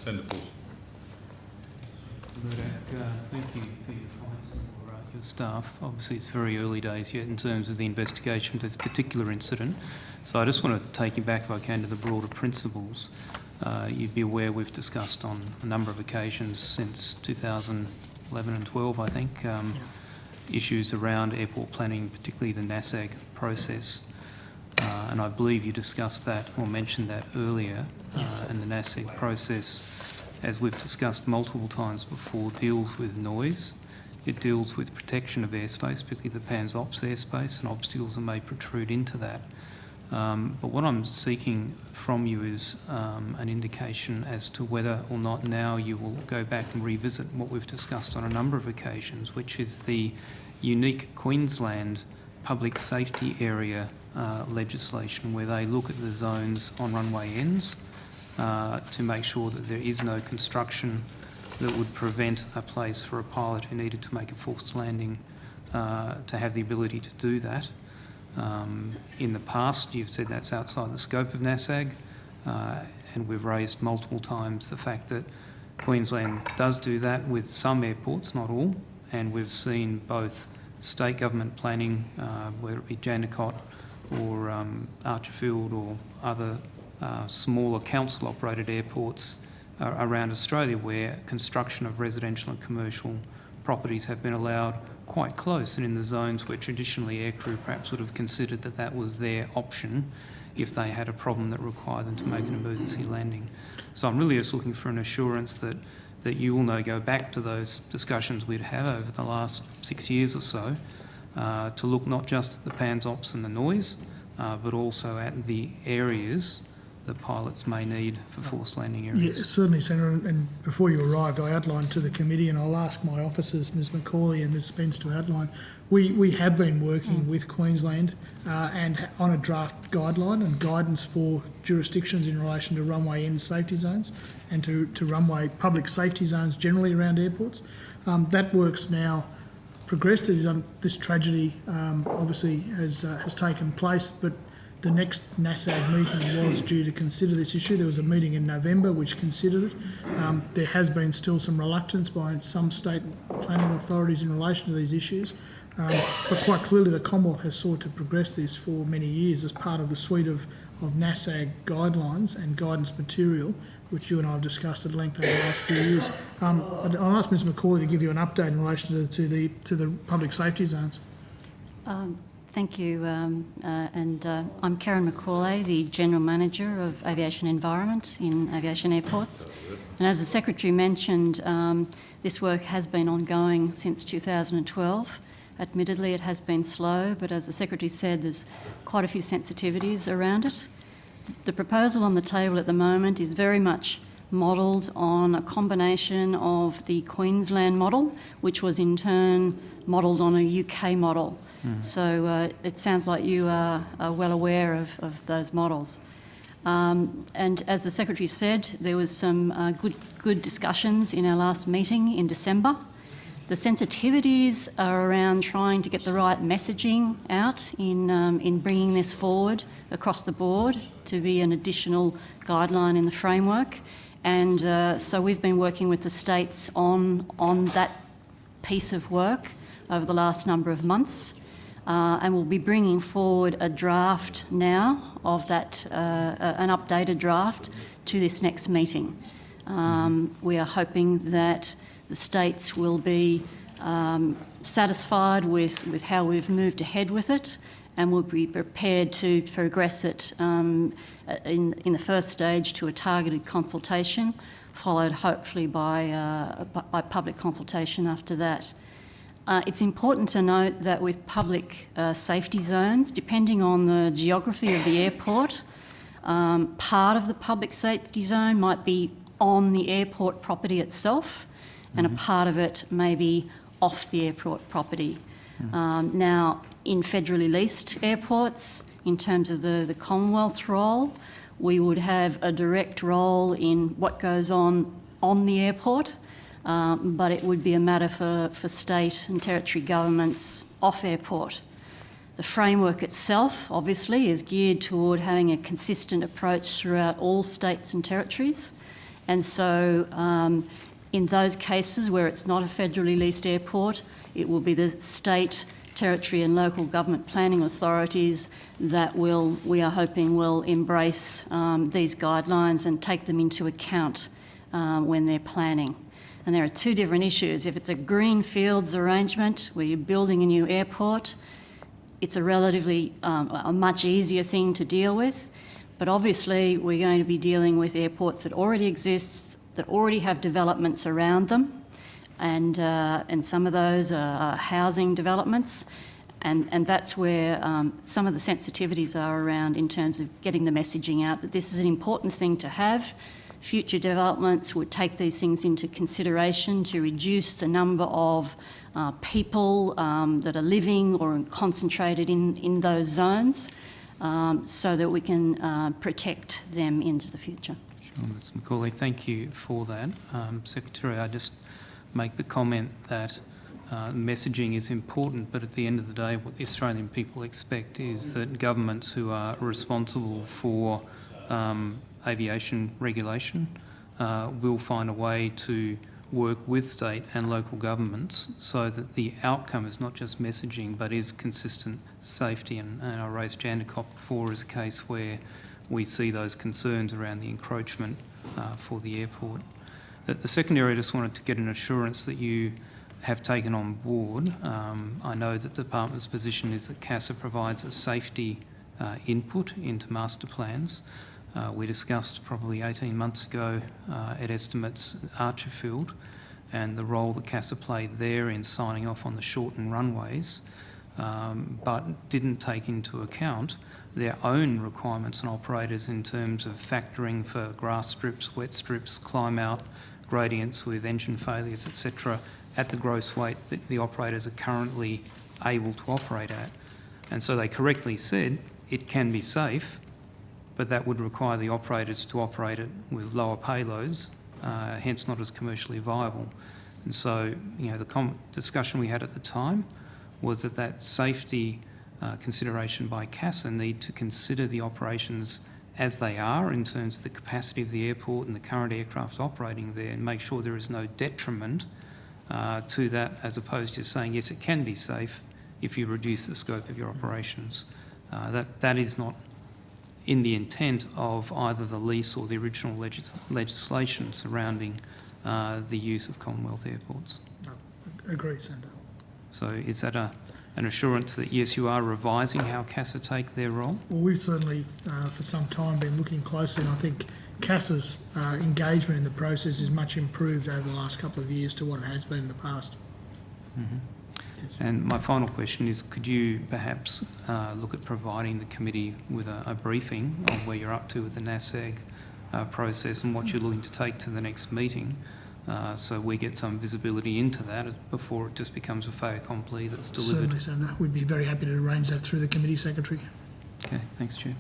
Tender force. Thank you for your comments and your staff. Obviously, it's very early days yet in terms of the investigation of this particular incident. So I just want to take you back, if I can, to the broader principles. You'd be aware we've discussed on a number of occasions since 2011 and 12, I think, issues around airport planning, particularly the NASAG process. And I believe you discussed that or mentioned that earlier. Yes. And the NASAG process, as we've discussed multiple times before, deals with noise. It deals with protection of airspace, particularly the PANS ops airspace, and obstacles that may protrude into that. But what I'm seeking from you is an indication as to whether or not now you will go back and revisit what we've discussed on a number of occasions, which is the unique Queensland public safety area legislation, where they look at the zones on runway ends to make sure that there is no construction that would prevent a place for a pilot who needed to make a forced landing to have the ability to do that. In the past, you've said that's outside the scope of NASAG, and we've raised multiple times the fact that Queensland does do that with some airports, not all, and we've seen both state government planning, whether it be Jandakot or Archerfield or other smaller council-operated airports around Australia, where construction of residential and commercial properties have been allowed quite close, and in the zones where traditionally aircrew perhaps would have considered that that was their option if they had a problem that required them to make an emergency landing. So I'm really just looking for an assurance that you will now go back to those discussions we'd had over the last 6 years or so to look not just at the PANS ops and the noise, but also at the areas that pilots may need for forced landing areas. Yeah, certainly, Senator. And before you arrived, I outlined to the committee, and I'll ask my officers, Ms McCauley and Ms Spence, to outline. We have been working with Queensland and on a draft guideline and guidance for jurisdictions in relation to runway end safety zones and to runway public safety zones generally around airports. That work's now progressed. This tragedy obviously has taken place, but the next NASAG meeting was due to consider this issue. There was a meeting in November which considered it. There has been still some reluctance by some state planning authorities in relation to these issues. But quite clearly the Commonwealth has sought to progress this for many years as part of the suite of NASAG guidelines and guidance material, which you and I have discussed at length over the last few years. I'll ask Ms McCauley to give you an update in relation to the public safety zones. Thank you, I'm Karen McCauley, the General Manager of Aviation Environment in Aviation Airports. And as the Secretary mentioned, this work has been ongoing since 2012. Admittedly, it has been slow, but as the Secretary said, there's quite a few sensitivities around it. The proposal on the table at the moment is very much modelled on a combination of the Queensland model, which was in turn modelled on a UK model. So it sounds like you are well aware of those models. And as the Secretary said, there was some good discussions in our last meeting in December. The sensitivities are around trying to get the right messaging out in bringing this forward across the board to be an additional guideline in the framework. And so we've been working with the states on that piece of work over the last number of months. And we'll be bringing forward a draft now of that, an updated draft to this next meeting. We are hoping that the states will be satisfied with how we've moved ahead with it, and will be prepared to progress it in the first stage to a targeted consultation, followed hopefully by public consultation after that. It's important to note that with public safety zones, depending on the geography of the airport, part of the public safety zone might be on the airport property itself, and a part of it may be off the airport property. Now, in federally leased airports, in terms of the Commonwealth role, we would have a direct role in what goes on the airport, but it would be a matter for state and territory governments off airport. The framework itself, obviously, is geared toward having a consistent approach throughout all states and territories, And so in those cases where it's not a federally leased airport, it will be the state, territory and local government planning authorities that we are hoping will embrace these guidelines and take them into account when they're planning. And there are two different issues. If it's a greenfields arrangement where you're building a new airport, it's a relatively a much easier thing to deal with. But obviously we're going to be dealing with airports that already exist, that already have developments around them, and some of those are housing developments, and that's where some of the sensitivities are around in terms of getting the messaging out that this is an important thing to have. Future developments would take these things into consideration to reduce the number of people that are living or concentrated in those zones, so that we can protect them into the future. Sure, Ms Macaulay, thank you for that. Secretary, I just make the comment that messaging is important, but at the end of the day what the Australian people expect is that governments who are responsible for aviation regulation will find a way to work with state and local governments so that the outcome is not just messaging but is consistent safety. And I raised Jandakot before as a case where we see those concerns around the encroachment for the airport. The second area, I just wanted to get an assurance that you have taken on board. I know that the department's position is that CASA provides a safety input into master plans. We discussed probably 18 months ago at Estimates Archerfield and the role that CASA played there in signing off on the shortened runways, but didn't take into account their own requirements and operators in terms of factoring for grass strips, wet strips, climb out, gradients with engine failures, etc., at the gross weight that the operators are currently able to operate at. And so they correctly said it can be safe, but that would require the operators to operate it with lower payloads, hence not as commercially viable. And so, you know, the discussion we had at the time was that safety consideration by CASA need to consider the operations as they are in terms of the capacity of the airport and the current aircraft operating there, and make sure there is no detriment to that, as opposed to saying, yes, it can be safe if you reduce the scope of your operations. That is not in the intent of either the lease or the original legislation surrounding the use of Commonwealth airports. Agree, Senator. So is that an assurance that, yes, you are revising how CASA take their role? Well, we've certainly for some time been looking closely, and I think CASA's engagement in the process is much improved over the last couple of years to what it has been in the past. Mm-hmm. And my final question is, could you perhaps look at providing the committee with a briefing on where you're up to with the NASAG process and what you're looking to take to the next meeting, so we get some visibility into that before it just becomes a fait accompli that's delivered? Certainly, Senator. We'd be very happy to arrange that through the committee secretary. Okay, thanks, Chair.